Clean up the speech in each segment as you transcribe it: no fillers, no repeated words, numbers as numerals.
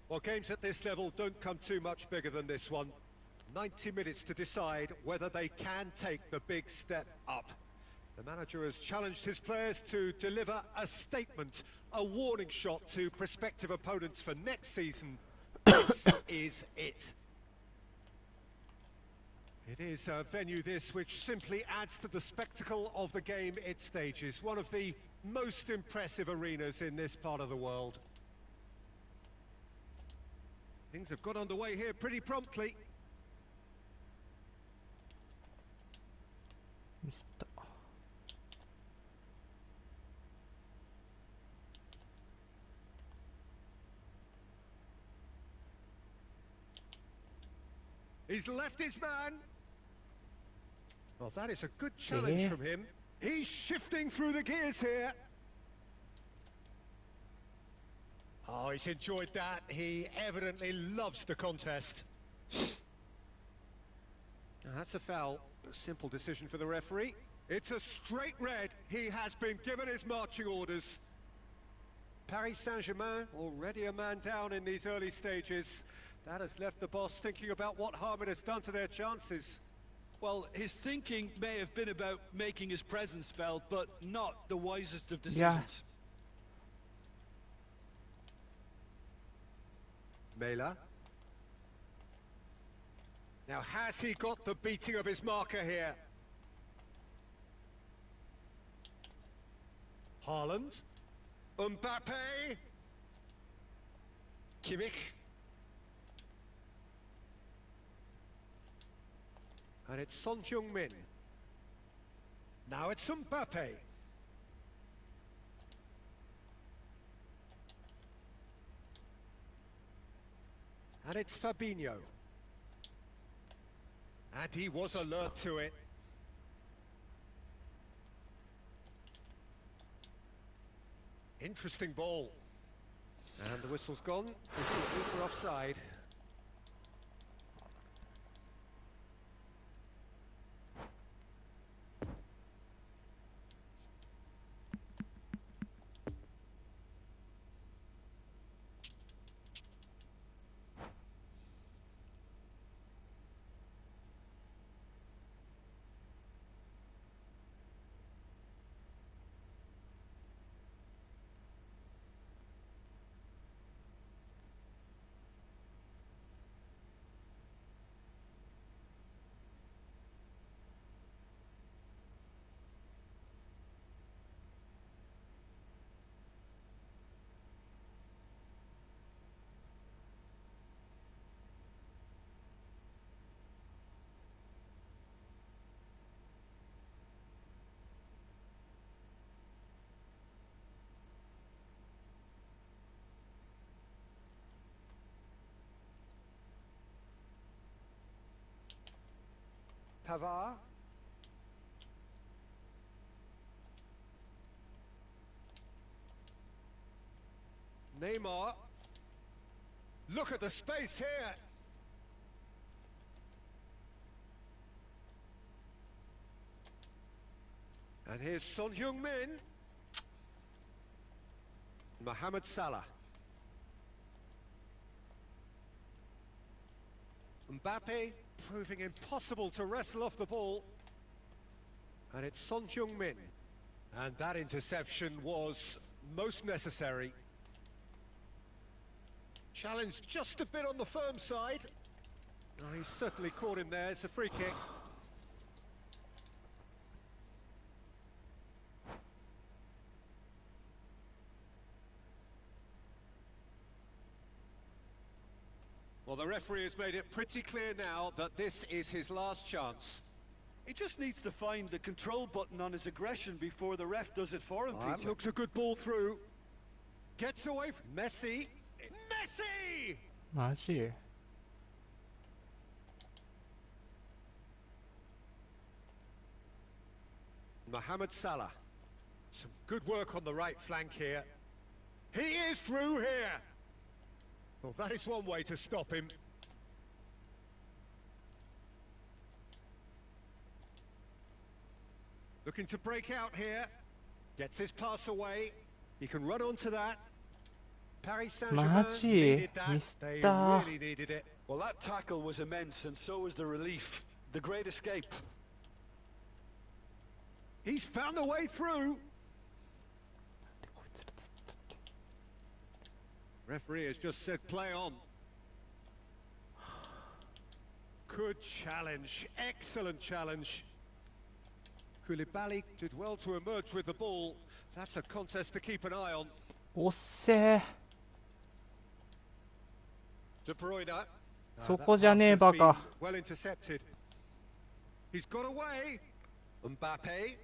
Well, games at this level don't come too much bigger than this one. 90 minutes to decide whether they can take the big step up. The manager has challenged his players to deliver a statement, a warning shot to prospective opponents for next season. This is it. It is a venue this which simply adds to the spectacle of the game it stages. One of the most impressive arenas in this part of the world. Things have got underway here pretty promptly. He's left his man. Well, that is a good challenge from him. He's shifting through the gears here. Oh, he's enjoyed that. He evidently loves the contest. Now, that's a foul. A simple decision for the referee. It's a straight red. He has been given his marching orders. Paris Saint-Germain already a man down in these early stages. That has left the boss thinking about what harm it has done to their chances. Well, his thinking may have been about making his presence felt, but not the wisest of decisions. Mela. Now, has he got the beating of his marker here? Haaland. Mbappe. Kimmich. And it's Son Heung-min. Now it's Mbappe. And it's Fabinho. And he was alert to it. Interesting ball. And the whistle's gone. For offside. Pavard. Neymar. Look at the space here. And here's Son Heung-min. Mohamed Salah. Mbappe proving impossible to wrestle off the ball. And it's Son Heung-min. And that interception was most necessary. Challenge just a bit on the firm side. Oh, he certainly caught him there. It's a free kick. Well, the referee has made it pretty clear now that this is his last chance. He just needs to find the control button on his aggression before the ref does it for him, Peter. That looks a good ball through. Gets away from Messi. Messi! Mohamed Salah. Some good work on the right flank here. He is through here. Well, that is one way to stop him. Looking to break out here. Gets his pass away. He can run onto that. Paris マ Saint-Germain ジ needed ミ that. ス They った really needed it. Well, that tackle was immense, and so was the relief. The great escape. He's found a way through. Referee has just said play on. Good challenge, excellent challenge. Koulibaly did well to emerge with the ball. That's a contest to keep an eye on. おっせー De Bruyne. そこじゃねえバカ Well intercepted. He's got away. Mbappe.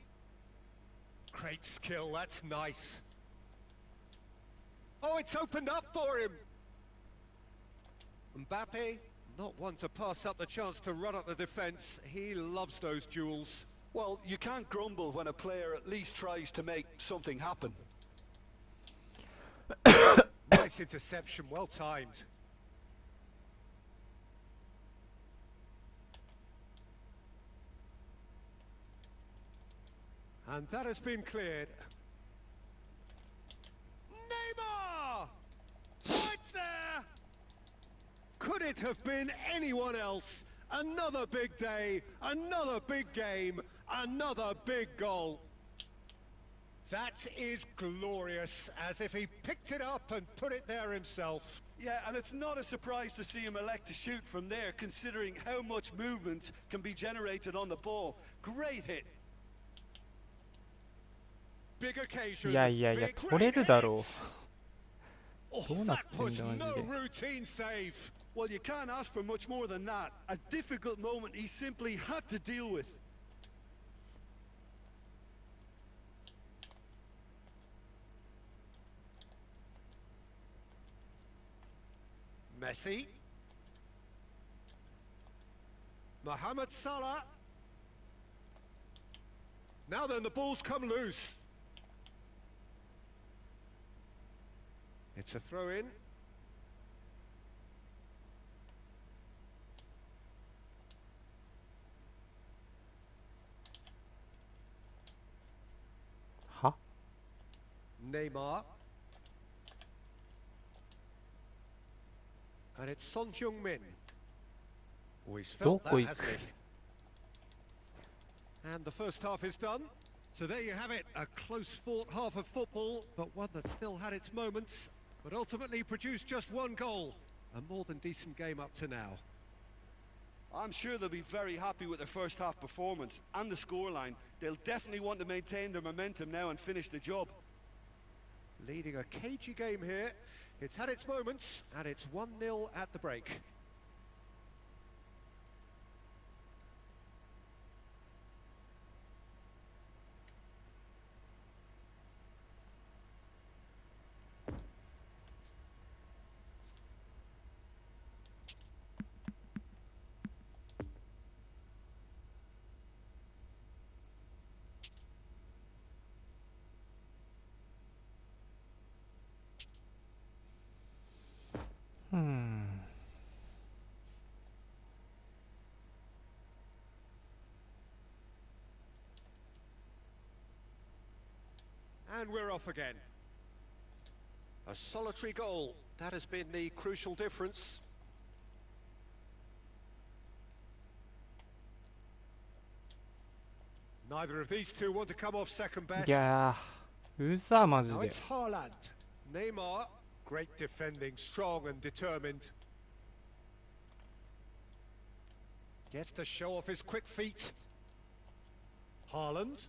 Great skill, that's nice. Oh, it's opened up for him. Mbappe, not one to pass up the chance to run up the defence. He loves those duels. Well, you can't grumble when a player at least tries to make something happen. Nice interception, well timed. And that has been cleared. Neymar! Oh, it's there! Could it have been anyone else? Another big day, another big game, another big goal. That is glorious, as if he picked it up and put it there himself. Yeah, and it's not a surprise to see him elect to shoot from there, considering how much movement can be generated on the ball. Great hit. Big occasion, いやいやいや big 取れるだろ Oh, どうなっ that てん was だマジ no で routine save. Well, you can't ask for much more than that. A difficult moment he simply had to deal with. Messi. Mohamed Salah. Now then, the ball's come loose. It's a throw-in. Huh? Neymar. And it's Son Heung-min. Oh, he's felt that, hasn't he? And the first half is done. So there you have it, a close-fought half of football, but one that still had its moments, but ultimately produced just one goal. A more than decent game up to now. I'm sure they'll be very happy with their first half performance and the scoreline. They'll definitely want to maintain their momentum now and finish the job. Leading a cagey game here. It's had its moments, and it's 1-0 at the break. And we're off again. A solitary goal. That has been the crucial difference. Neither of these two want to come off second best. いやーうざマジ Now で it's Haaland. Neymar. Great defending, strong and determined. Gets to show off his quick feet. Haaland.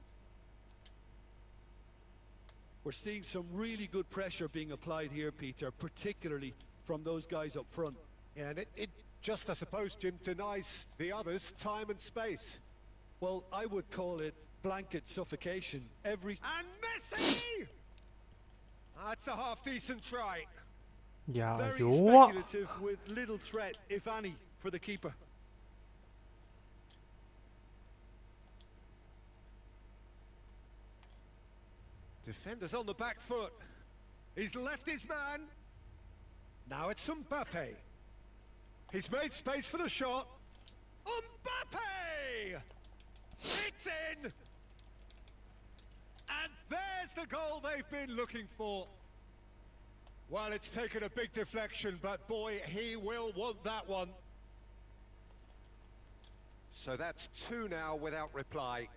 We're seeing some really good pressure being applied here, Peter, particularly from those guys up front. Yeah, and it just, I suppose, Jim, denies the others time and space. Well, I would call it blanket suffocation. And Messi! That's a half-decent try. いやー Very 弱っ speculative with little threat, if any, for the keeper. Defenders on the back foot. He's left his man. Now it's Mbappe. He's made space for the shot. Mbappe! It's in! And there's the goal they've been looking for. Well, it's taken a big deflection, but boy, he will want that one. So that's 2 now without reply.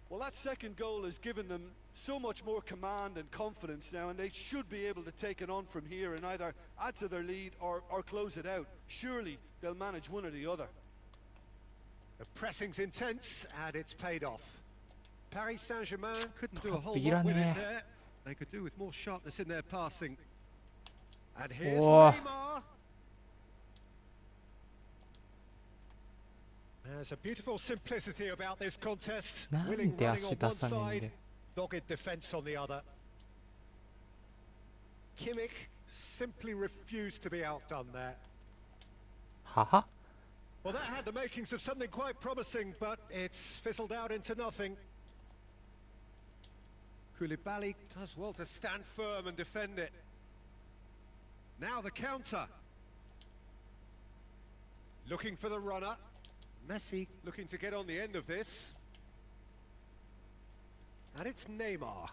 Well, that second goal has given them so much more command and confidence now, and they should be able to take it on from here and either add to their lead or close it out. Surely they'll manage one or the other. The pressing's intense, and it's paid off. Paris Saint-Germain couldn't do a whole Kapira lot with ne. it there. They could do with more sharpness in their passing. And here's Whoa. Neymar. There's a beautiful simplicity about this contest. Willing Nande running on ashi one dasanai side, dogged defence on the other. Kimmich simply refused to be outdone there. Haha. Well, that had the makings of something quite promising, but it's fizzled out into nothing. Koulibaly does well to stand firm and defend it. Now the counter. Looking for the runner. Messi looking to get on the end of this. And it's Neymar.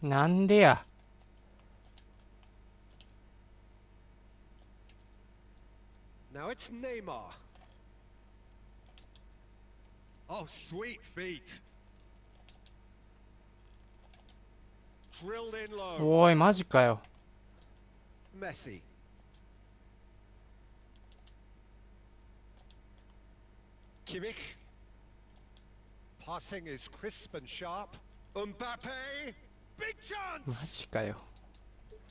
なんでや。Now it's Neymar. Oh, sweet feet. Drilled in low. おい、マジかよ。Messi. Kimmich. Passing is crisp and sharp. Mbappe. Big マ chance. ジかよ。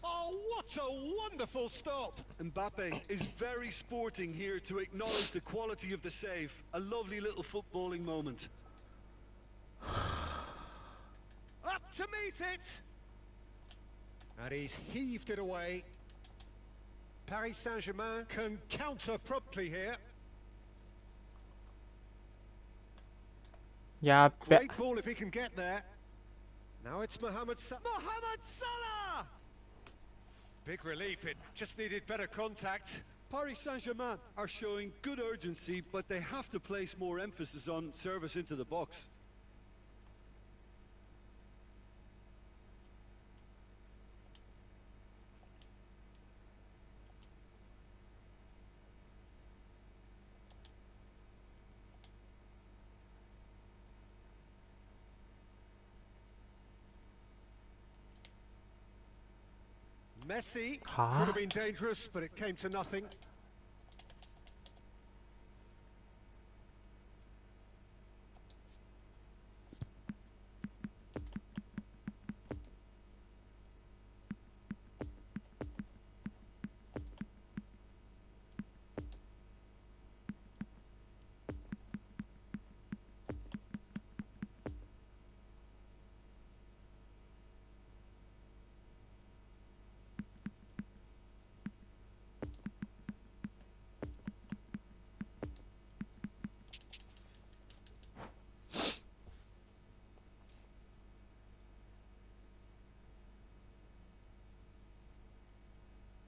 Oh, what a wonderful stop. Mbappe is very sporting here to acknowledge the quality of the save. A lovely little footballing moment. Up to meet it. And he's heaved it away. Paris Saint-Germain can counter promptly here. やっべ。 Great ball if he can get there. Now it's Mohamed Salah. Big relief, it just needed better contact. Paris Saint-Germain are showing good urgency, but they have to place more emphasis on service into the box. Messi Huh? could have been dangerous, but it came to nothing.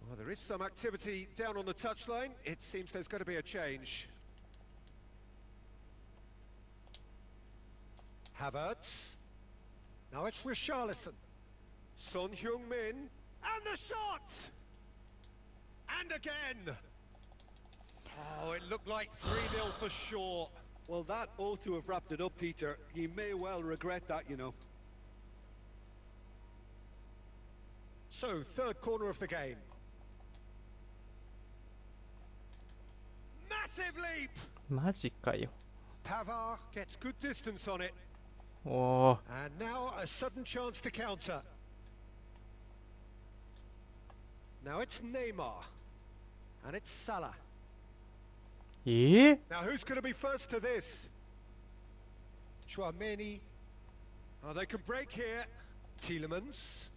Well, there is some activity down on the touchline. It seems there's going to be a change. Havertz. Now it's Richarlison. Son Heung-min. And the shot! And again! Oh, it looked like 3-0 for sure. Well, that ought to have wrapped it up, Peter. He may well regret that, you know. So, third corner of the game. Massive leap! マジかよ。 Pavard gets good distance on it. おー。 And now a sudden chance to counter. Now it's Neymar. And it's Salah. ええ Now who's going to be first to this? Chouameni. Oh, they can break here. Tielemans.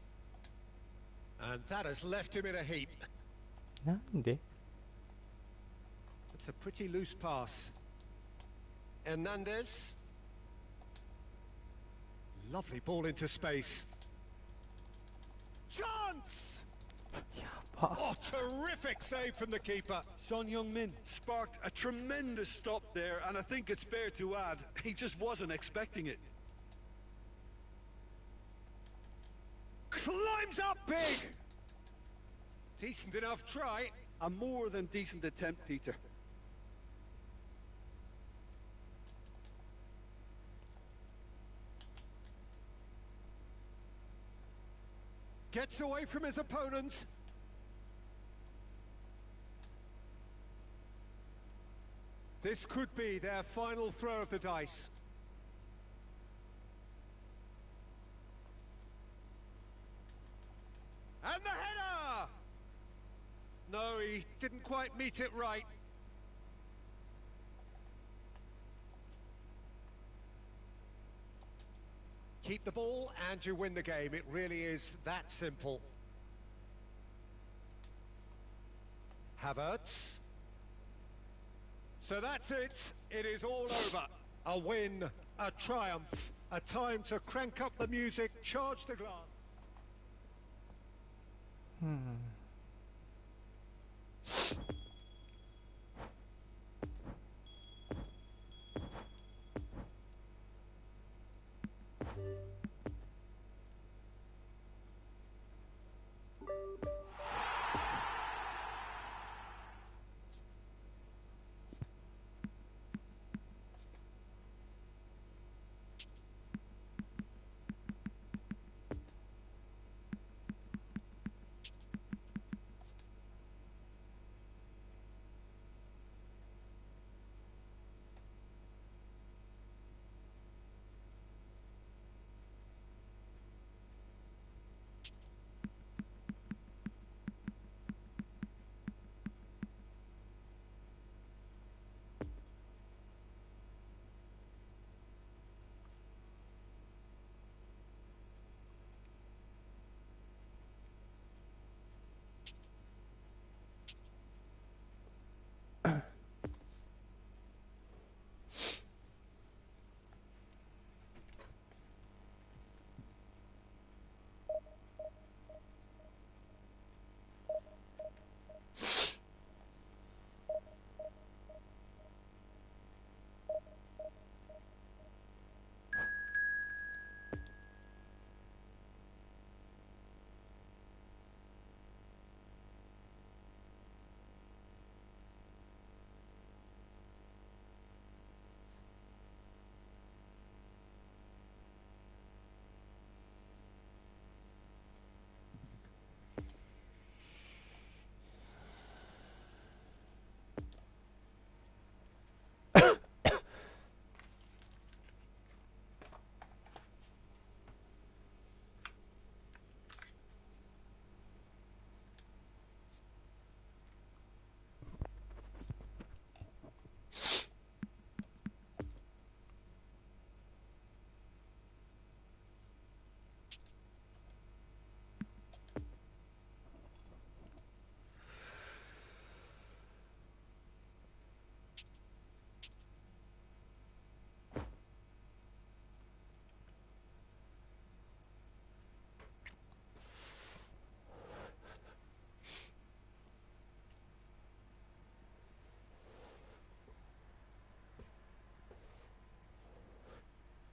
And that has left him in a heap. なんで It's a pretty loose pass. Hernandez. Lovely ball into space. Chance! やば。 Oh, terrific save from the keeper. Son Heung-min sparked a tremendous stop there, and I think it's fair to add, he just wasn't expecting it. Climbs up big. Decent enough try. A more than decent attempt, Peter. Gets away from his opponent. This could be their final throw of the dice. And the header! No, he didn't quite meet it right. Keep the ball and you win the game. It really is that simple. Havertz. So that's it. It is all over. A win, a triumph, a time to crank up the music, charge the glass.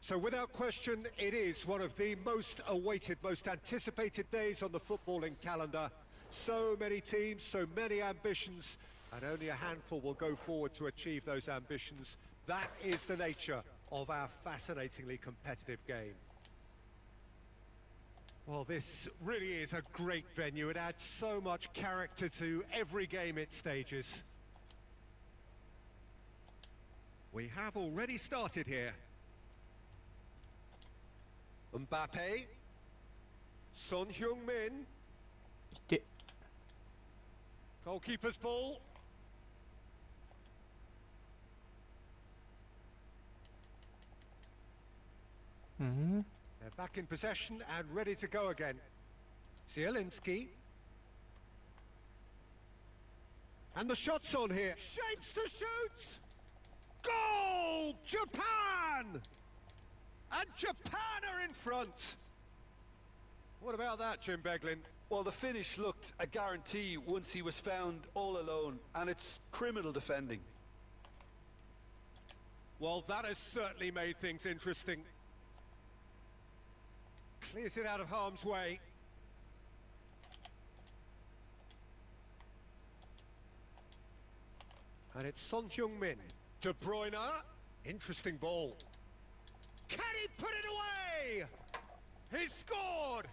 So without question, it is one of the most awaited, most anticipated days on the footballing calendar. So many teams, so many ambitions, and only a handful will go forward to achieve those ambitions. That is the nature of our fascinatingly competitive game. Well, this really is a great venue. It adds so much character to every game it stages. We have already started here. Mbappe, Son Heung-min, いて goalkeeper's ball. They're back in possession and ready to go again. Zielinski. And the shot's on here. Shapes to shoot! Goal! Japan! And Japan are in front. What about that, Jim Beglin? Well, the finish looked a guarantee once he was found all alone, and it's criminal defending. Well, that has certainly made things interesting. Clears it out of harm's way. And it's Son Heung-min. De Bruyne. Interesting ball. Can he put it away? He scored!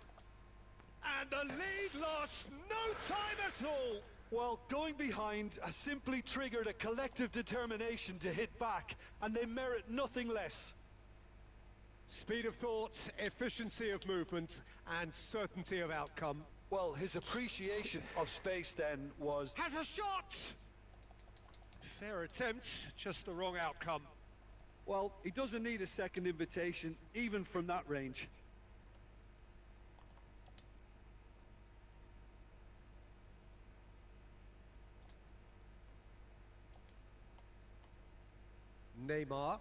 And the lead lost no time at all. Well, going behind has simply triggered a collective determination to hit back, and they merit nothing less. Speed of thought, efficiency of movement, and certainty of outcome. Well, his appreciation of space then was... Has a shot! Fair attempt, just the wrong outcome. Well, he doesn't need a second invitation, even from that range. Neymar.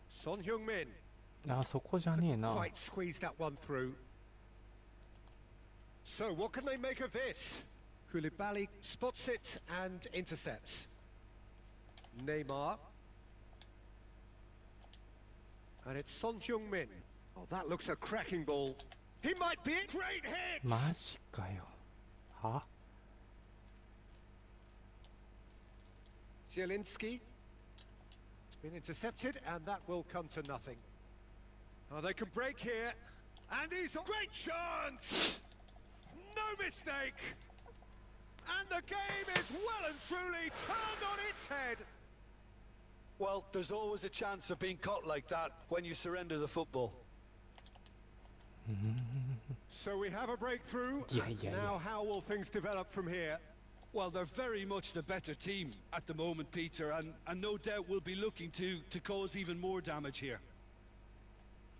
Son Heung-min. あ、そこじゃねえな。 Quite squeezed that one through. So what can they make of this? Koulibaly spots it and intercepts. Neymar. And it's Son Heung-min. Oh, that looks a cracking ball. He might be a great hit! マジかよ。は Zielinski. It's been intercepted, and that will come to nothing. Oh, they can break here. And he's a great chance! No mistake! And the game is well and truly turned on its head. Well, there's always a chance of being caught like that when you surrender the football. So we have a breakthrough. Now how will things develop from here? Well, they're very much the better team at the moment, Peter, and no doubt will be looking to cause even more damage here.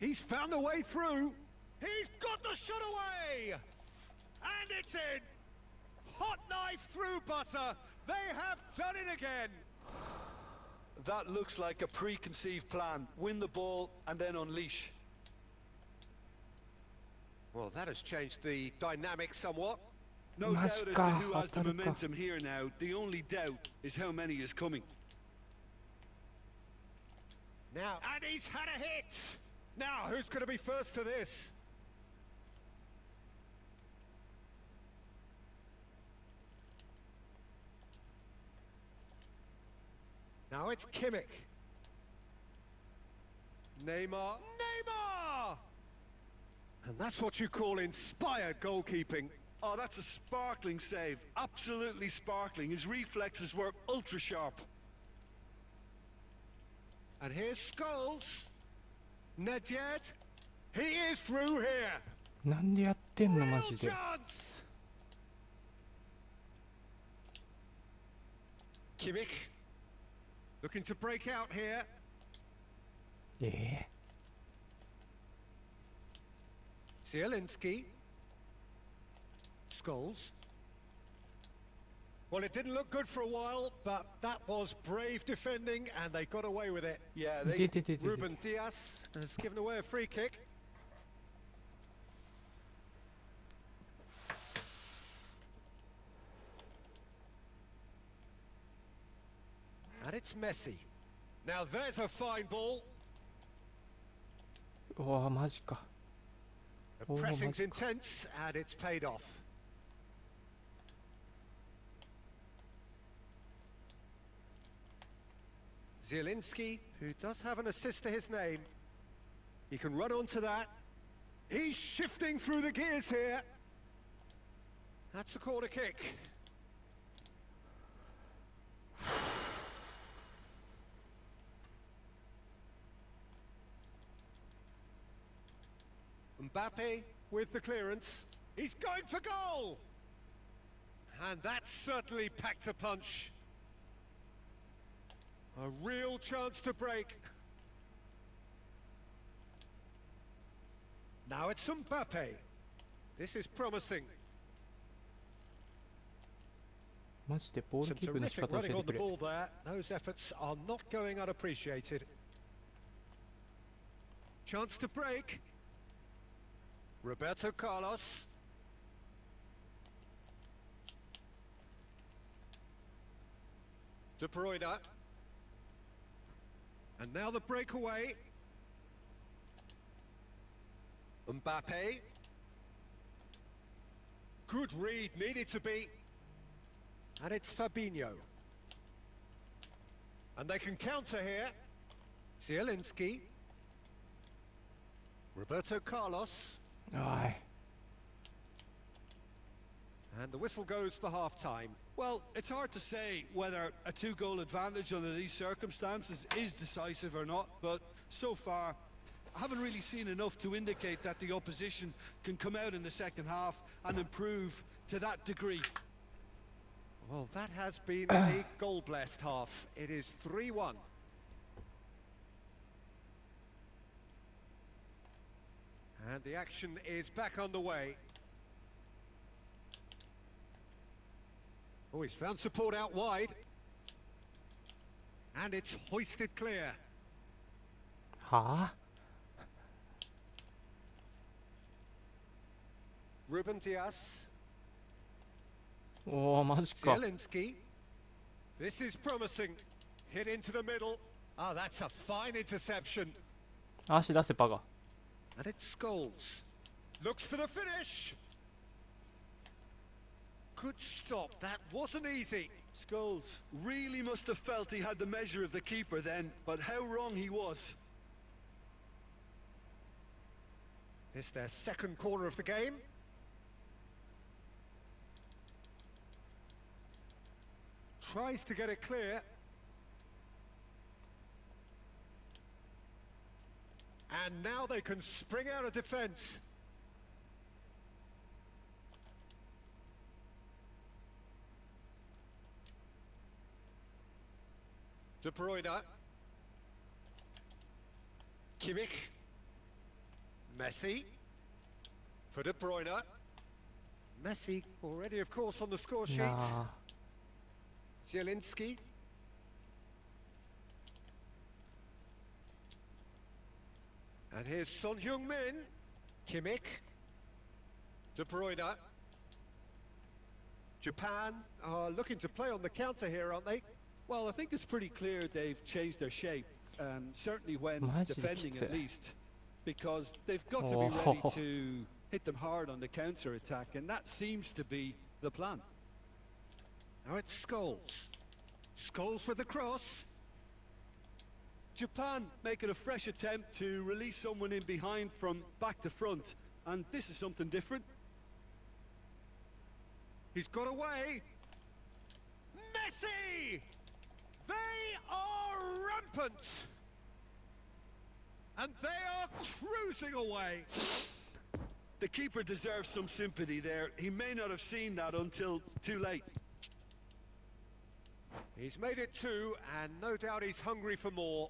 He's found a way through. He's got the shot away! And it's in! Hot knife through butter. They have done it again. That looks like a preconceived plan. Win the ball and then unleash. Well, that has changed the dynamic somewhat. No doubt as to who has the momentum here now. The only doubt is how many is coming. Now, and he's had a hit! Now, who's going to be first to this? Now it's Kimmich. Neymar. Neymar! And that's what you call inspired goalkeeping. Oh, that's a sparkling save. Absolutely sparkling. His reflexes were ultra sharp. And here's Scholes. Nedved. He is through here. なんでやってんのマ Real ジで。 chance. Kimmich. Looking to break out here. え Zielinski. Scholes. Well, it didn't look good for a while, but that was brave defending, and they got away with it. Yeah, え。 they... ででででで。 Ruben Diaz has given away a free kick. And it's Messi. Now there's a fine ball. うわマジか。 The Oh, pressing's Messi. intense, and it's paid off. Zielinski, who does have an assist to his name. He can run onto that. He's shifting through the gears here. That's a corner kick. Mbappe with the clearance. He's going for goal! And that certainly packed a punch. A real chance to break. Now it's Mbappe. This is promising. マジでボール Some キープの仕 terrific 方教 running え on て the くれ。 ball there. Those efforts are not going unappreciated. Chance to break. Roberto Carlos. De Bruyne. And now the breakaway. Mbappe. Good read, needed to be. And it's Fabinho. And they can counter here. Zielinski. Roberto Carlos. おい And the whistle goes for half-time. Well, it's hard to say whether a two-goal advantage under these circumstances is decisive or not, but so far I haven't really seen enough to indicate that the opposition can come out in the second half and improve to that degree. Well, that has been a goal-blessed half. It is 3-1. And the action is back underway. Oh, he's found support out wide. And it's hoisted clear. はあ Ruben Diaz. おおマジか Zielinski. This is promising. Hit into the middle. Ah, that's a fine interception. 足出せパが And it's Scholes. Looks for the finish. Good stop. That wasn't easy. Scholes really must have felt he had the measure of the keeper then, but how wrong he was. It's their second corner of the game. Tries to get it clear. And now they can spring out of defence. De Bruyne. Kimmich. Messi. For De Bruyne. Messi already, of course, on the score い sheet. やー Zielinski. And here's Son Heung-min. Kimmich. De Bruyne. Japan are looking to play on the counter here, aren't they? Well, I think it's pretty clear they've changed their shape, certainly when マジで defending きつい at least, because they've got to be ready to hit them hard on the counter attack, and that seems to be the plan. Now it's Scholes. Scholes with the cross. Japan making a fresh attempt to release someone in behind from back to front, and this is something different. He's got away. Messi! They are rampant. And they are cruising away. The keeper deserves some sympathy there. He may not have seen that until too late. He's made it two, and no doubt he's hungry for more.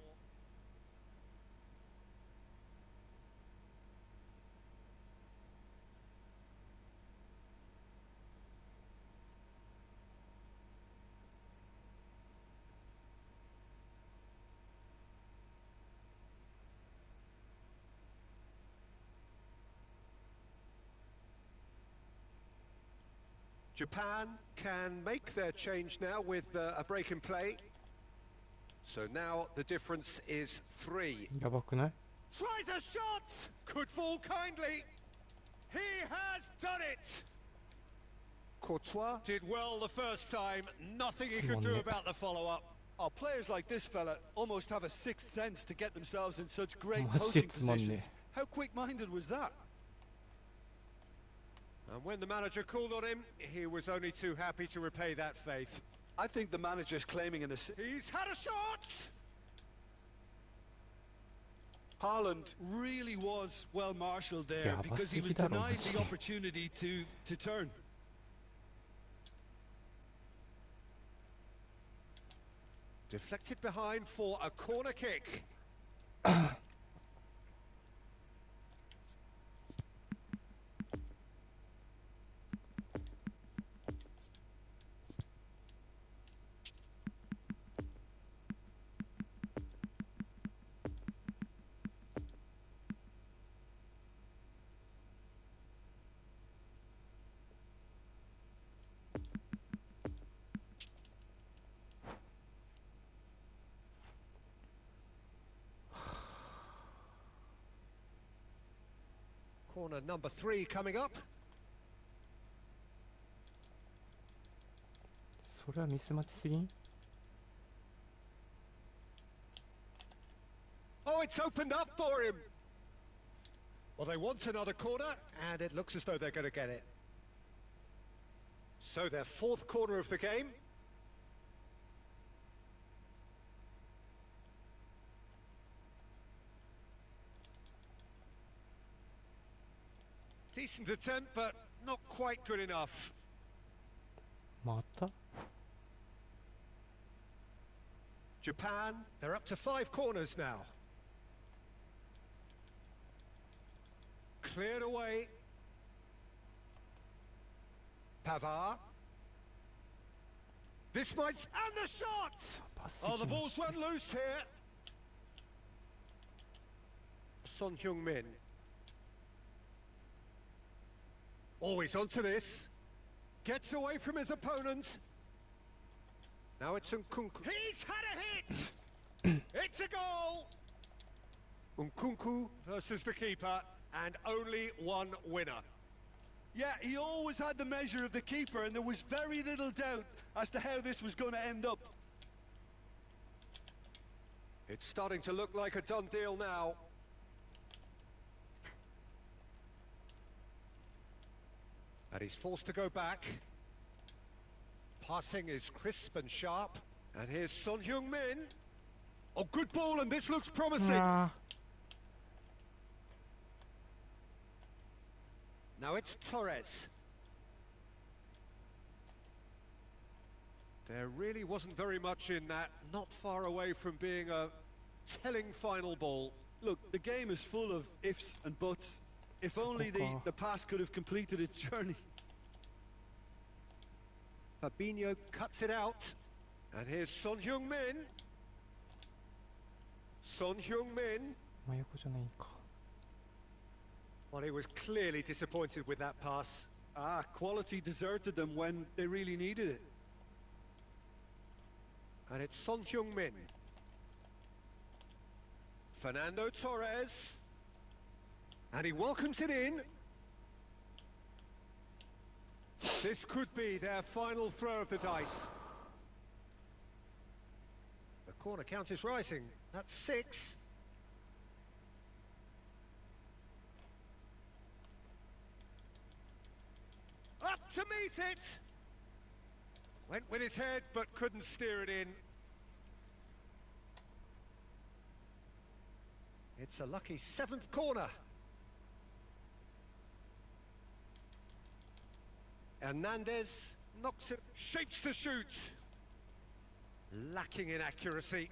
Japan can make their change now with a break in play. So now the difference is 3. やばくない Tries a shot! Could fall kindly. He has done it! Courtois did well the first time. Nothing he could do about the follow-up. Oh, players like this fella almost have a sixth sense to get themselves in such great マジ coaching つまんね positions. How quick-minded was that? And when the manager called on him, he was only too happy to repay that faith. I think the manager's claiming an assist. He's had a shot! Haaland really was well marshalled there Yeah, because he was but denied Siggy the Darrow. opportunity to turn. Deflected behind for a corner kick. Corner number 3 coming up. それはミスマッチすぎん？ Oh, it's opened up for him. Well, they want another corner, and it looks as though they're going to get it. So their fourth corner of the game. Decent attempt, but not quite good enough. また Japan, they're up to 5 corners now. Cleared away. Pavard. This might... And the shot! パス Oh, the しま ball's した run loose here. Son Heung-min. Always onto this. Gets away from his opponent. Now it's Nkunku. He's had a hit! It's a goal! Nkunku versus the keeper, and only one winner. Yeah, he always had the measure of the keeper, and there was very little doubt as to how this was going to end up. It's starting to look like a done deal now. And he's forced to go back. Passing is crisp and sharp. And here's Son Heung-min. Oh, good ball, and this looks promising. あ Now it's Torres. There really wasn't very much in that. Not far away from being a telling final ball. Look, the game is full of ifs and buts. If only the pass could have completed its journey. Fabinho cuts it out. And here's Son Heung-min. Son Heung-min. 真横じゃないか Well, he was clearly disappointed with that pass. Ah, quality deserted them when they really needed it. And it's Son Heung-min. Fernando Torres. And he welcomes it in. This could be their final throw of the dice. The corner count is rising. That's 6. Up to meet it! Went with his head, but couldn't steer it in. It's a lucky 7th corner. Hernandez knocks it, shapes to shoot. Lacking in accuracy.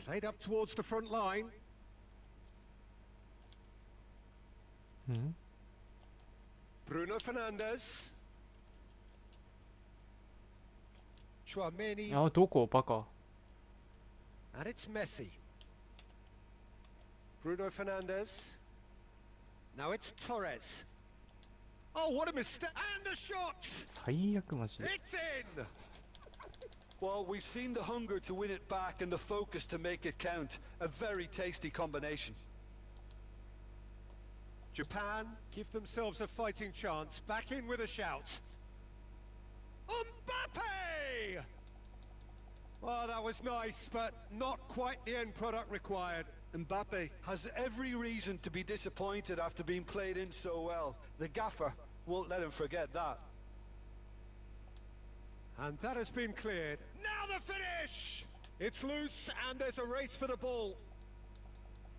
Played up towards the front line. うん Bruno Fernandes. Chouameni. あどこバカ And it's Messi. Bruno Fernandes. Now it's Torres. Oh, what a mistake! And the shot! 最悪マジで It's in! Well, we've seen the hunger to win it back and the focus to make it count. A very tasty combination. Japan give themselves a fighting chance. Back in with a shout. Mbappe! Well, that was nice, but not quite the end product required. Mbappe has every reason to be disappointed after being played in so well. The gaffer won't let him forget that. And that has been cleared. Now the finish! It's loose and there's a race for the ball.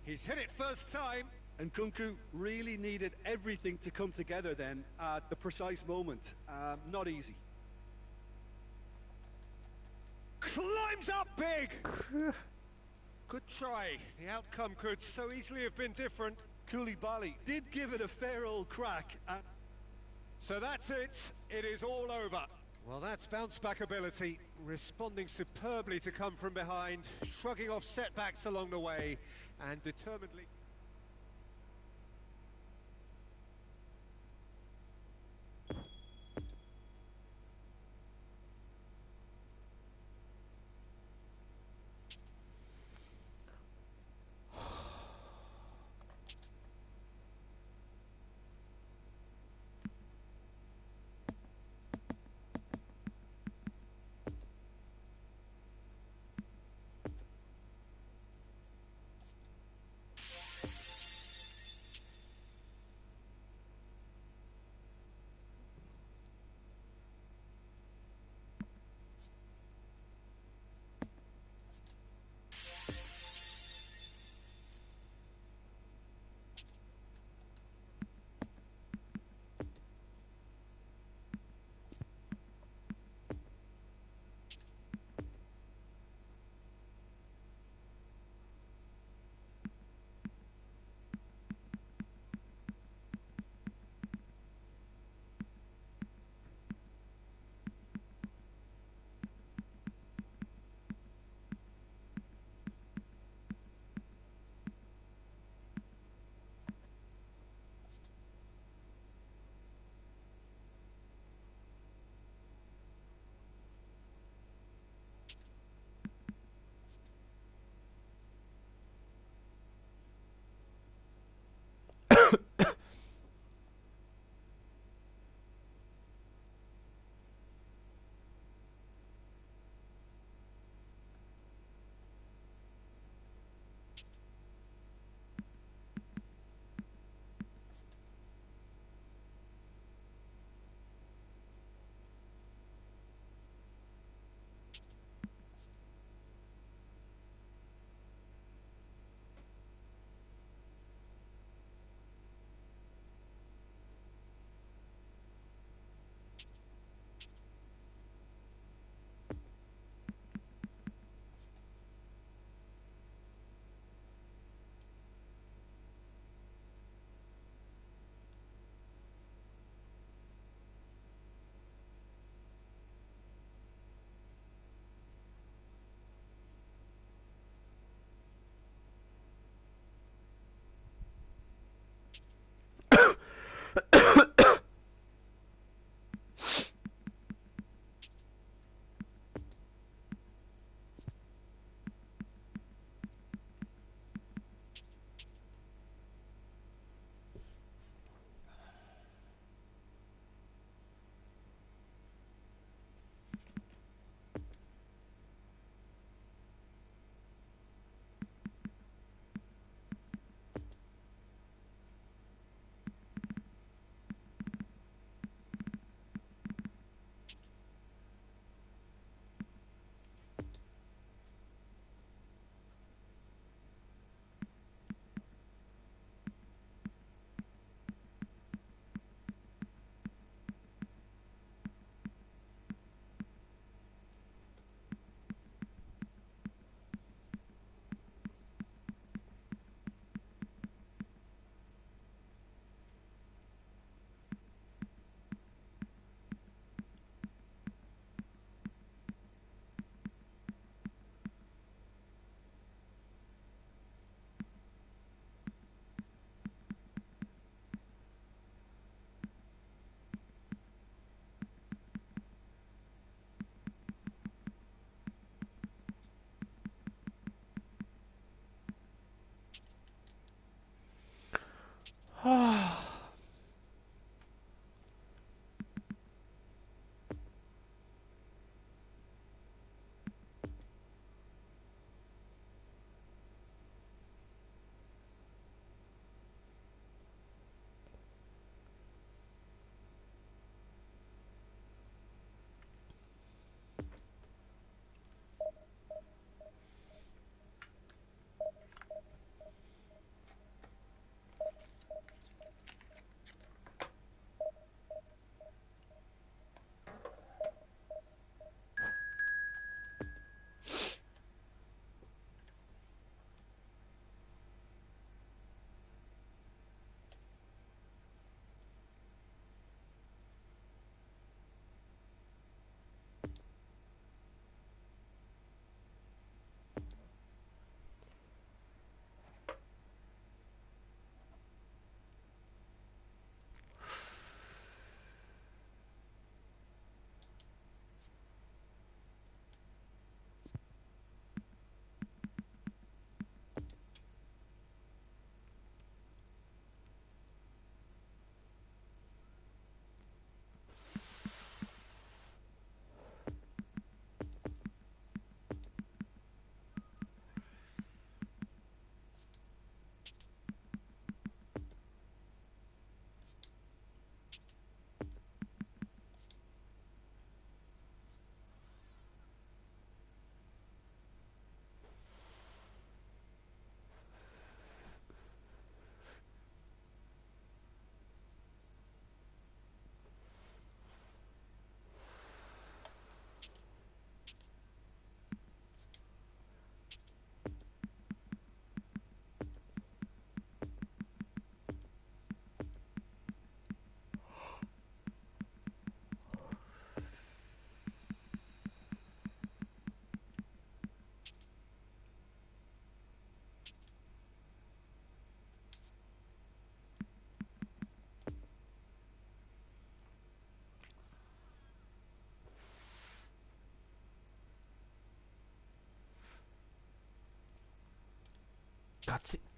He's hit it first time. And Nkunku really needed everything to come together then at the precise moment. Not easy. Climbs up big! Good try. The outcome could so easily have been different. Koulibaly did give it a fair old crack. So that's it. It is all over. Well, that's bounce back ability, responding superbly to come from behind, shrugging off setbacks along the way, and determinedly... はあ。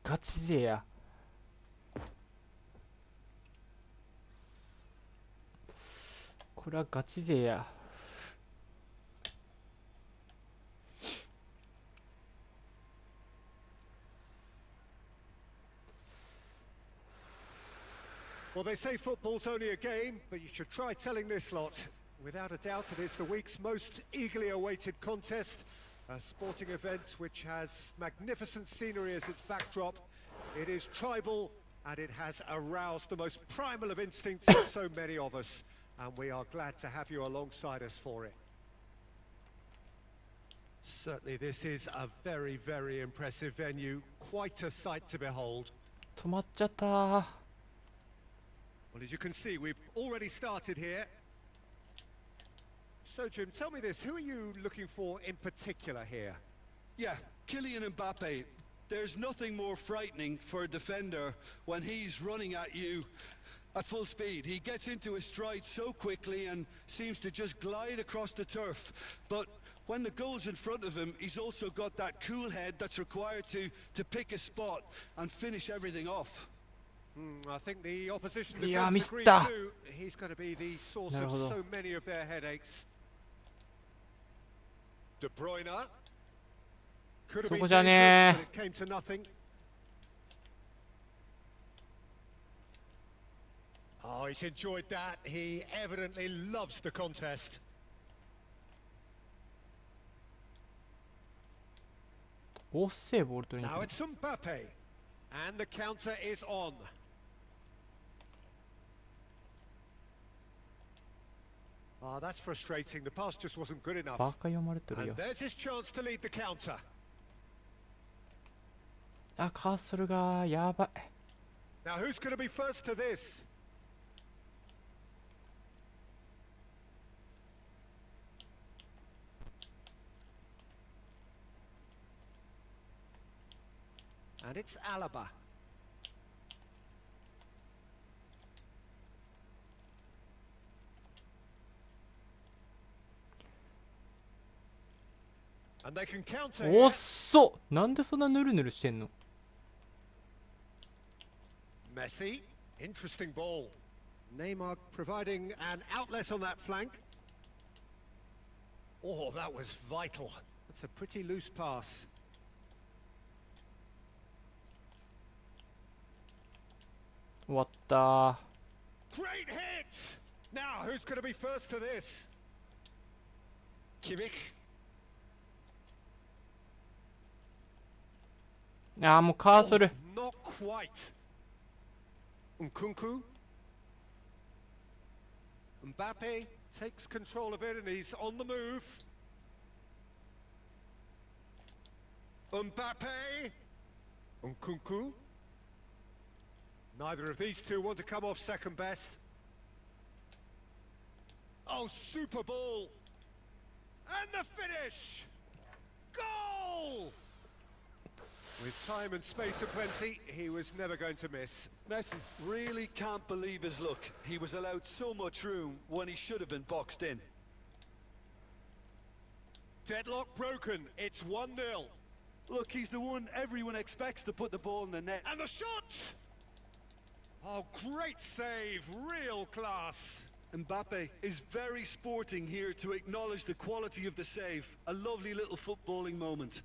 ガチ勢や。これはガチ勢や。Well, they say football's only a game, but you should try telling this lot. Without a doubt, it is the week's most eagerly awaited contest. A sporting event which has magnificent scenery as its backdrop. It is tribal, and it has aroused the most primal of instincts in so many of us. And we are glad to have you alongside us for it. Certainly, this is a very, very impressive venue. Quite a sight to behold. 止まっちゃったー。Well, as you can see, we've already started here. So, Jim, tell me this, who are you looking for in particular here? Yeah, Kylian Mbappe. There's nothing more frightening for a defender when he's running at you At full speed, he gets into his stride so quickly and seems to just glide across the turf. But when the goal's in front of him, he's also got that cool head that's required to pick a spot and finish everything off. I think the opposition Yeah, defense agreed Mr. too. He's going to be the source of so many of their headaches. De Bruyne. Could have been dangerous, but it came to nothing. Oh, he's enjoyed that. He evidently loves the contest. Now it's Mbappe. And the counter is on. Oh, that's frustrating. The pass just wasn't good enough. And there's his chance to lead the counter. Now who's going to be first to this? And it's Alaba. And they can counter here. 遅っなんでそんなヌルヌルしてんの Messi, interesting ball. Neymar providing an outlet on that flank. Oh, that was vital. That's a pretty loose pass. What the... Great hit! Now, who's going to be first to this? Kimmich. あーもうカーソル Not quite. Nkunku. Mbappe takes control of it and he's on the move. Mbappe. Nkunku. Neither of these two want to come off second best. Oh, super ball. And the finish. Goal! With time and space aplenty, he was never going to miss. Messi really can't believe his luck. He was allowed so much room when he should have been boxed in. Deadlock broken. It's 1-0. Look, he's the one everyone expects to put the ball in the net. And the shot! Oh, great save. Real class. Mbappe is very sporting here to acknowledge the quality of the save. A lovely little footballing moment.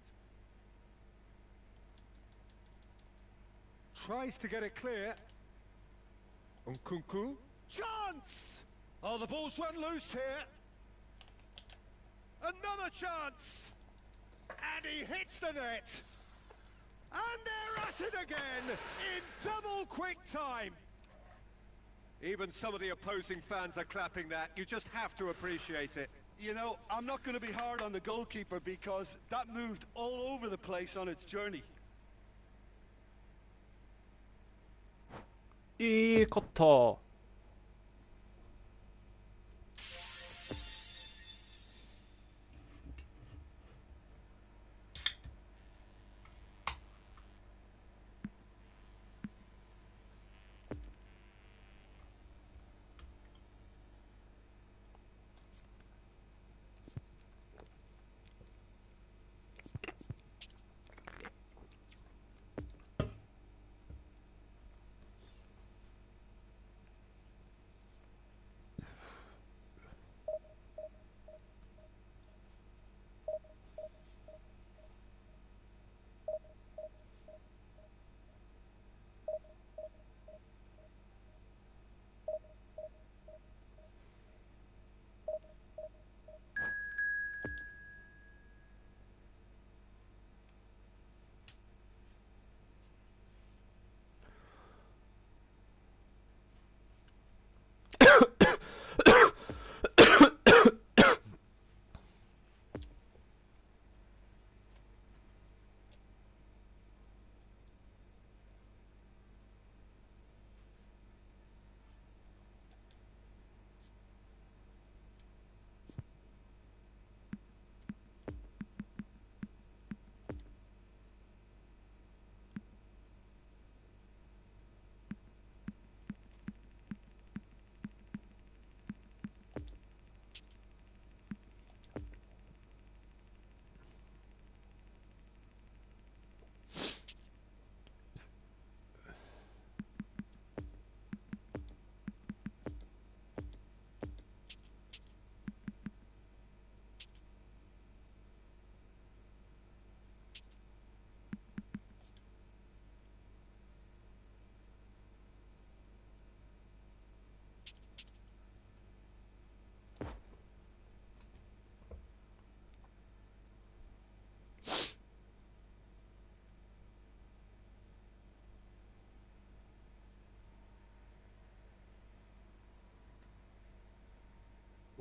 Tries to get it clear. Nkunku. Chance! Oh, the ball's run loose here. Another chance! And he hits the net. And they're at it again in double quick time. Even some of the opposing fans are clapping that. You just have to appreciate it. You know, I'm not going to be hard on the goalkeeper because that moved all over the place on its journey. いい勝った。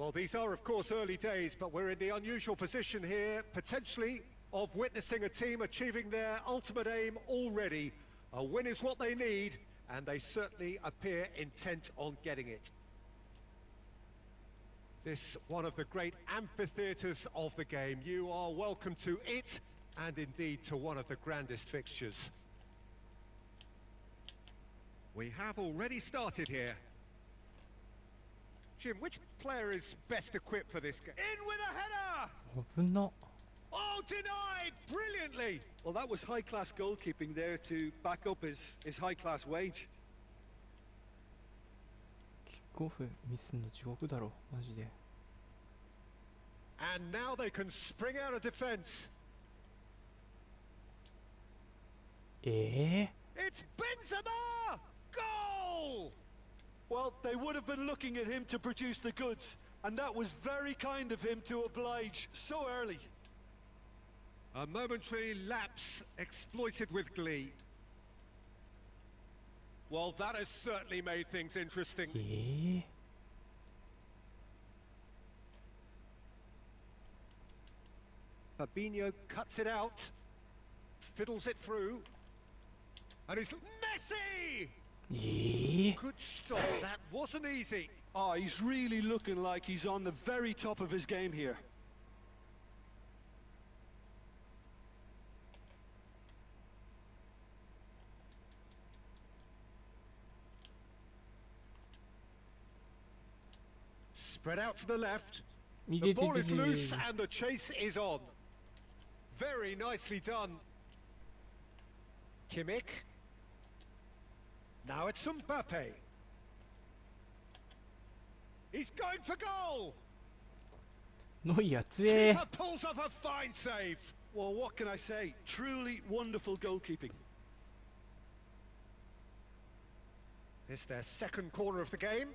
Well, these are, of course, early days, but we're in the unusual position here, potentially, of witnessing a team achieving their ultimate aim already. A win is what they need, and they certainly appear intent on getting it. This one of the great amphitheatres of the game. You are welcome to it, and indeed to one of the grandest fixtures. We have already started here. Jim, which player is best equipped for this game? In with a header! 危な。 Oh, denied brilliantly! Well, that was high-class goalkeeping there to back up his high-class wage. キックオフミスんの地獄だろ、マジで。 And now they can spring out of defence. It's Benzema! Goal! Well, they would have been looking at him to produce the goods, and that was very kind of him to oblige so early. A momentary lapse exploited with glee. Well, that has certainly made things interesting. Fabinho cuts it out, fiddles it through, and he's Messi! Good stop, that wasn't easy. Oh, he's really looking like he's on the very top of his game here. Spread out to the left. The ball is loose and the chase is on. Very nicely done. Kimmich. Now it's Mbappe. He's going for goal. ノイアー強え。 Keeper pulls off a fine save. Well, what can I say? Truly wonderful goalkeeping. It's their second corner of the game.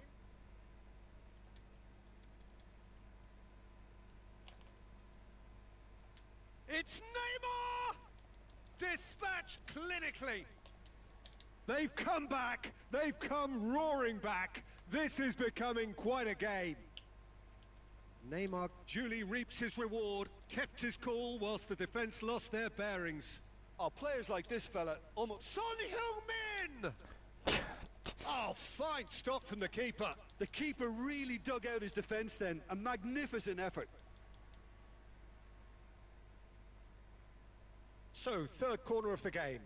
It's Neymar! Dispatched clinically. They've come back. They've come roaring back. This is becoming quite a game. Neymar duly reaps his reward, kept his cool whilst the defence lost their bearings. Oh, players like this fella almost... Son Heung-min! Oh, fine stop from the keeper. The keeper really dug out his defence then. A magnificent effort. So, third corner of the game.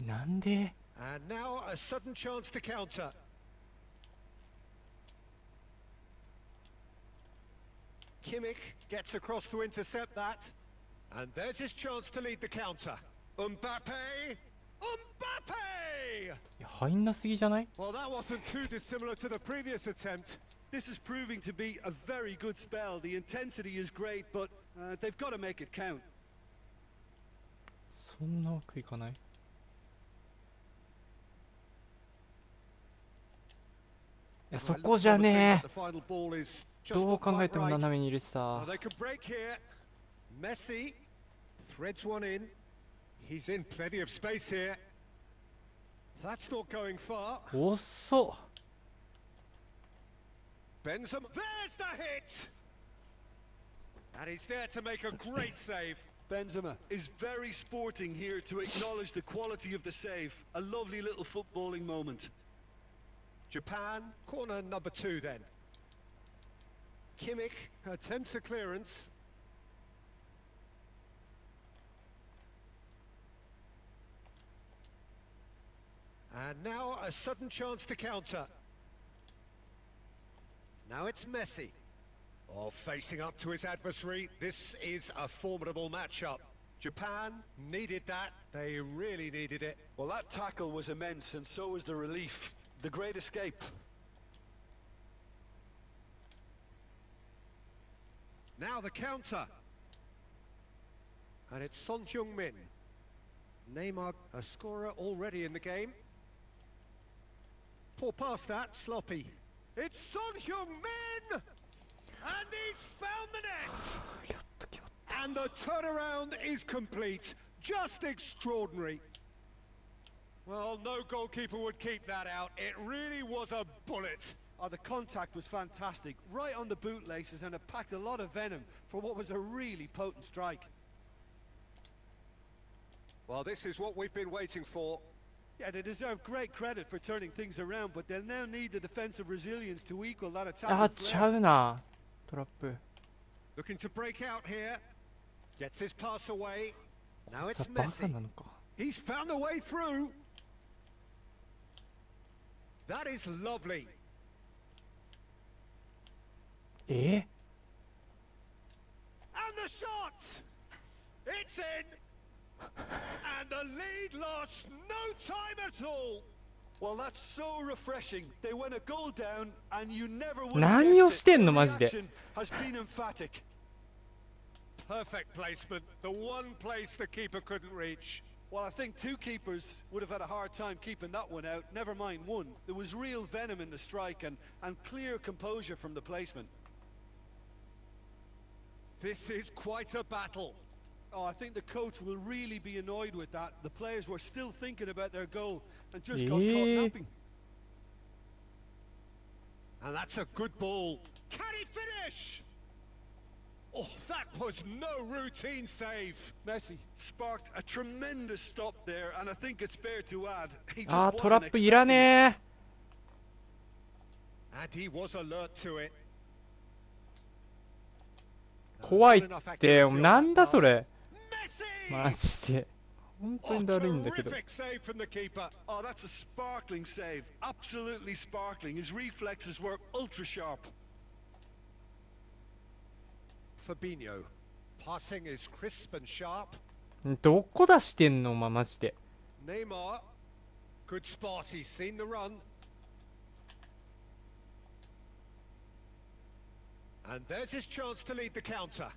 なんで And now a sudden chance to counter. Kimmich gets across to intercept that. And there's his chance to lead the counter. Mbappe! Mbappe! いや入んなすぎじゃない Well, that wasn't too dissimilar to the previous attempt. This is proving to be a very good spell. The intensity is great, but they've got to make it count. そんなわけいかない。いやそこじゃねえ。どう考えても斜めにいるしさ。 They can break here. Messi threads one in. He's in plenty of space here. That's not going far. 遅っ。 Benzema. There's the hit! And he's there to make a great save. Benzema is very sporting here to acknowledge the quality of the save. A lovely little footballing moment. Japan, corner number 2 then. Kimmich attempts a clearance. And now a sudden chance to counter. Now it's Messi. Oh, facing up to his adversary. This is a formidable matchup. Japan needed that. They really needed it. Well, that tackle was immense, and so was the relief. The great escape. Now the counter. And it's Son Heung-min. Neymar, a scorer already in the game. Poor pass that, sloppy. It's Son Heung-min! And he's found the net! And the turnaround is complete. Just extraordinary. Well, no goalkeeper would keep that out. It really was a bullet. Oh, the contact was fantastic, right on the bootlaces, and it packed a lot of venom for what was a really potent strike. Well, this is what we've been waiting for. Yeah, they deserve great credit for turning things around, but they'll now need the defensive resilience to equal that あ、 attacking ちゃ flair. うな。トラップ。 Looking to break out here. Gets his pass away. Now さ it's バカ Messi. なのか。 He's found a way through. That is lovely. え And the shot! It's in! And the lead lost no time at all. Well, that's so refreshing. They went a goal down, and you never would 何を have してん guessed の it. マ The ジで。 reaction has been emphatic. Perfect placement. The one place the keeper couldn't reach. Well, I think two keepers would have had a hard time keeping that one out, never mind one. There was real venom in the strike and clear composure from the placement. This is quite a battle. Oh, I think the coach will really be annoyed with that. The players were still thinking about their goal and just got caught napping. And that's a good ball. Can he finish? Oh, that was no routine save. Messi sparked a tremendous stop there, and I think it's fair to add, he あ just ー、トラ wasn't ップいら expecting it. ね And he was alert to it. ー。怖いって、なんだそれ。 Messi! マジで。本当 Oh, にだるいんだけど。 terrific save from the keeper. Oh, that's a sparkling save. Absolutely sparkling. His reflexes were ultra sharp. Fabinho. Passing is crisp and sharp. どこ出してんのお前マジで。 Neymar. Good spot. He's seen the run. And there's his chance to lead the counter.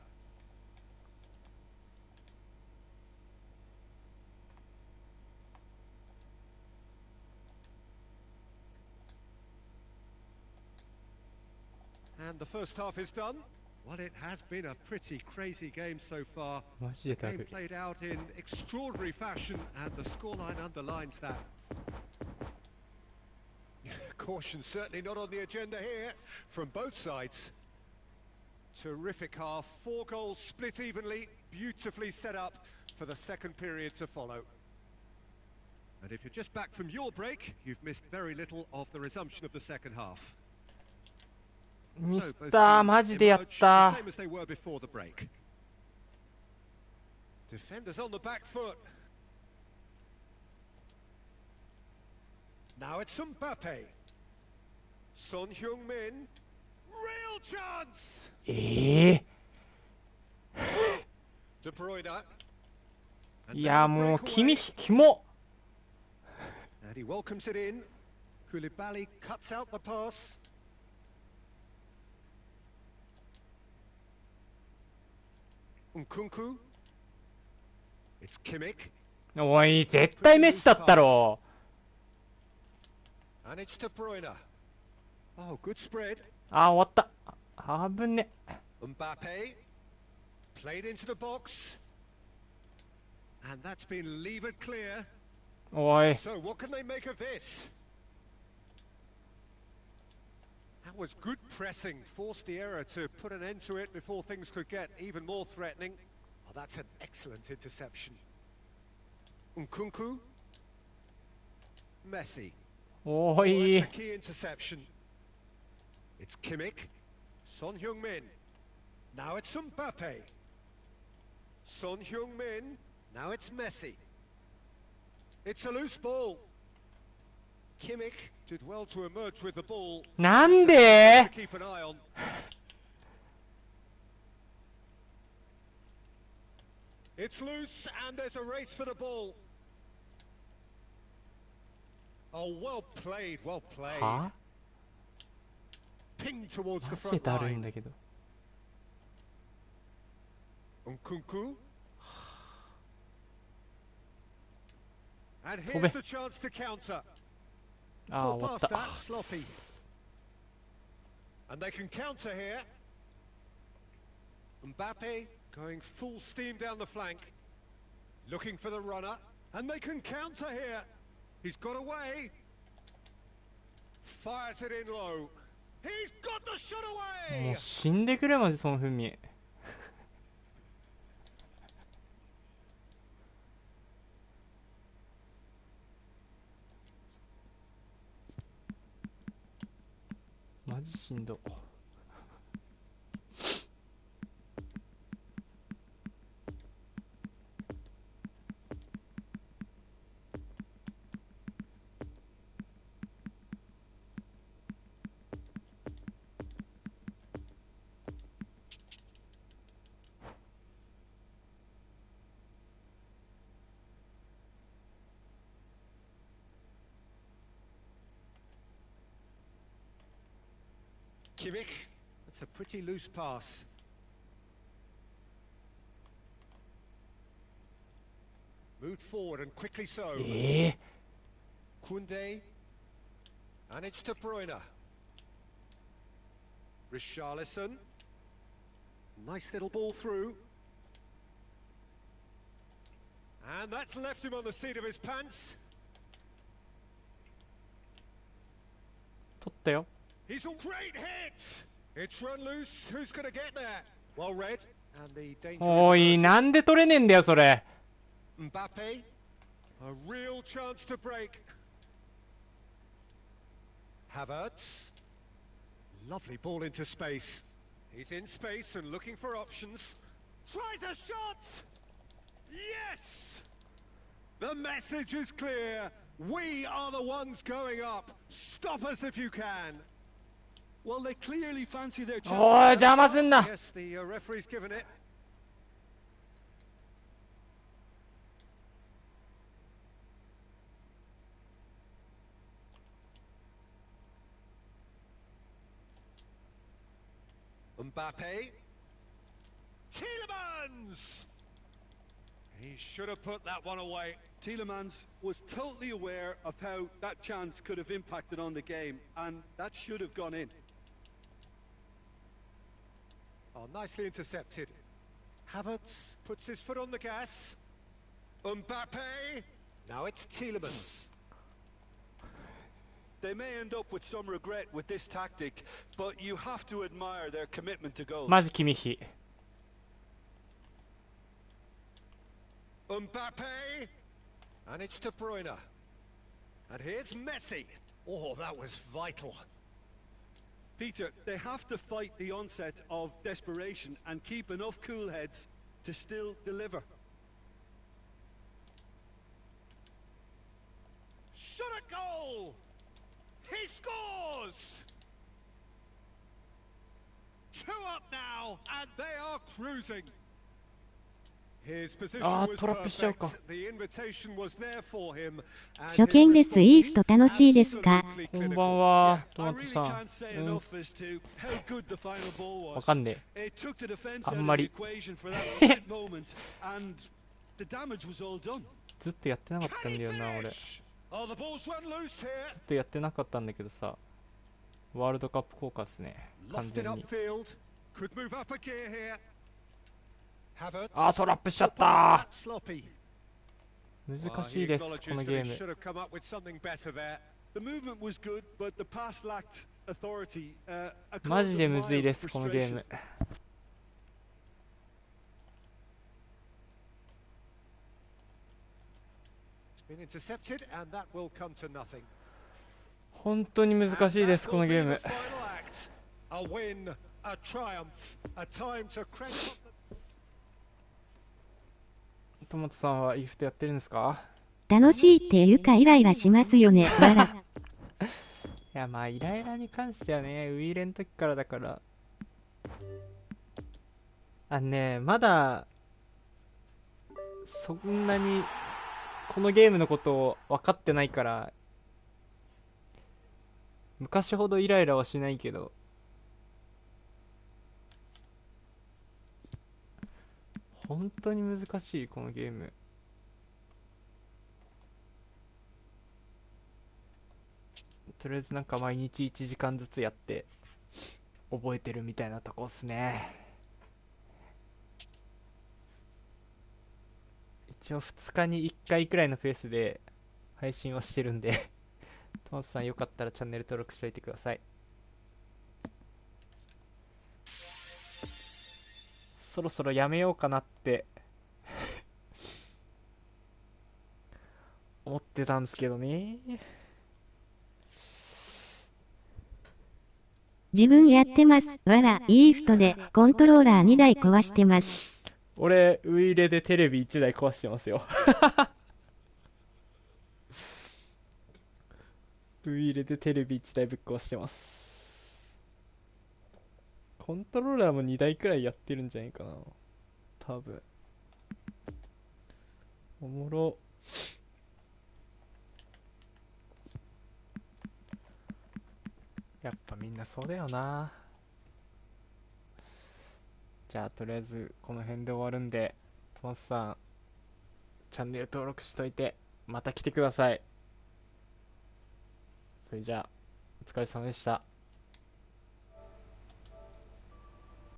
And the first half is done. Well, it has been a pretty crazy game so far. マジで The だ game るい。 played out in extraordinary fashion, and the scoreline underlines that. Caution certainly not on the agenda here from both sides. Terrific half, 4 goals split evenly, beautifully set up for the second period to follow. And if you're just back from your break, you've missed very little of the resumption of the second half. ミ So ス both ター teams マジでやっ emerged た the same as they were before the break. Defenders on the back foot. Now it's Mbappe. Son Heung-min. Real chance! え De Bruyne. ー、 And い then や the もう breakaway. 君キモ And he welcomes it in. Koulibaly cuts out the pass. Nkunku. It's Kimmich. おい絶対メッシだったろ And it's De Bruyne. Oh, good spread. あー終わったあぶね Mbappe. Played into the box. And that's been levered clear. おい So what can they make of this? That was good pressing. Forced the error to put an end to it before things could get even more threatening. Oh, that's an excellent interception. Nkunku. Messi. お Oh, い that's a key interception. It's Kimmich. Son Heung-min. Now it's Mbappe. Son Heung-min. Now it's Messi. It's a loose ball. Kimmich did well to emerge with the ball. なんで To keep an eye on. It's loose and there's a race for the ball. Oh, well played, well played. は Ping towards マ the ジで front だるい line. んだけど Nkunku. And Tobe. here's the chance to counter. あー Ball 終わっ past た that, sloppy. And they can counter here. Mbappe going full steam down the flank. Looking for the runner. And they can counter here. He's got away. Fires it in low. He's got the shot も away. う死んでくれマジソン・フンミン。マジしんど。Kimmich. That's a pretty loose pass. Moved forward and quickly so. Koundé. And it's De Bruyne. Richarlison. Nice little ball through. And that's left him on the seat of his pants. 取ったよ。 He's a great hit. It's run loose. Who's going to get there? Well read. And the danger. おい、なんで取れねえんだよそれ。 Mbappe. A real chance to break. Havertz. Lovely ball into space. He's in space and looking for options. Tries a shot. Yes. The message is clear. We are the ones going up. Stop us if you can. Well, they clearly fancy their おい、 chance. 邪魔すんな。 Yes, the referee's given it. Mbappe. Tielemans! He should have put that one away. Tielemans was totally aware of how that chance could have impacted on the game, and that should have gone in. Oh, nicely intercepted. Havertz puts his foot on the gas. Mbappe. Now it's Tielemans. They may end up with some regret with this tactic, but you have to admire their commitment to goals. マジキミヒ。 Mbappe. And it's De Bruyne. And here's Messi. Oh, that was vital. Peter, they have to fight the onset of desperation and keep enough cool heads to still deliver. Shot at goal! He scores! 2 up now, and they are cruising. His position was perfect. The invitation was there for him. 初見です。イーフト楽しいですか？こんばんは、ト I マト really さ can't ん。 say enough as to how good the final ball わ was. かんね It took the defense あ out ん of ま the り。 equation for that split moment, and the damage was all done. ずっとやってなかったんだよな、俺。ず Oh, the ball's run loose here. っとやってなかったんだけどさ。ワールドカップ効果ですね。完 Lofted 全に。 upfield. Could move up a gear here. Havertz. あー、トラップしちゃったー。 Sloppy. 難しいです、このゲーム。 Should have come up with something better there. The movement was good, but the pass lacked authority. A マ cause ジ of でむずい mild です、このゲー frustration. ム。It's been intercepted, and that will come to nothing. 本当に難しいです、このゲーム。 A win, a triumph, a time to credit. トマトさんはイーフトやってるんですか？楽しいっていうかイライラしますよね。わら。いや、まあイライラに関してはね、ウィーレンの時からだから。まだそんなにこのゲームのことを分かってないから、昔ほどイライラはしないけど、本当に難しいこのゲーム。とりあえずなんか毎日1時間ずつやって覚えてるみたいなとこっすね。一応2日に1回くらいのペースで配信はしてるんでトマトさんよかったらチャンネル登録しておいてください。そろそろやめようかなって思ってたんですけどね。自分やってます。わら、イーフトでコントローラー2台壊してます。俺ウイイレでテレビ1台壊してますよウイイレでテレビ1台ぶっ壊してます。コントローラーも2台くらいやってるんじゃないかな多分。おもろ。やっぱみんなそうだよな。じゃあとりあえずこの辺で終わるんで、トマスさんチャンネル登録しといてまた来てください。それじゃあお疲れ様でした。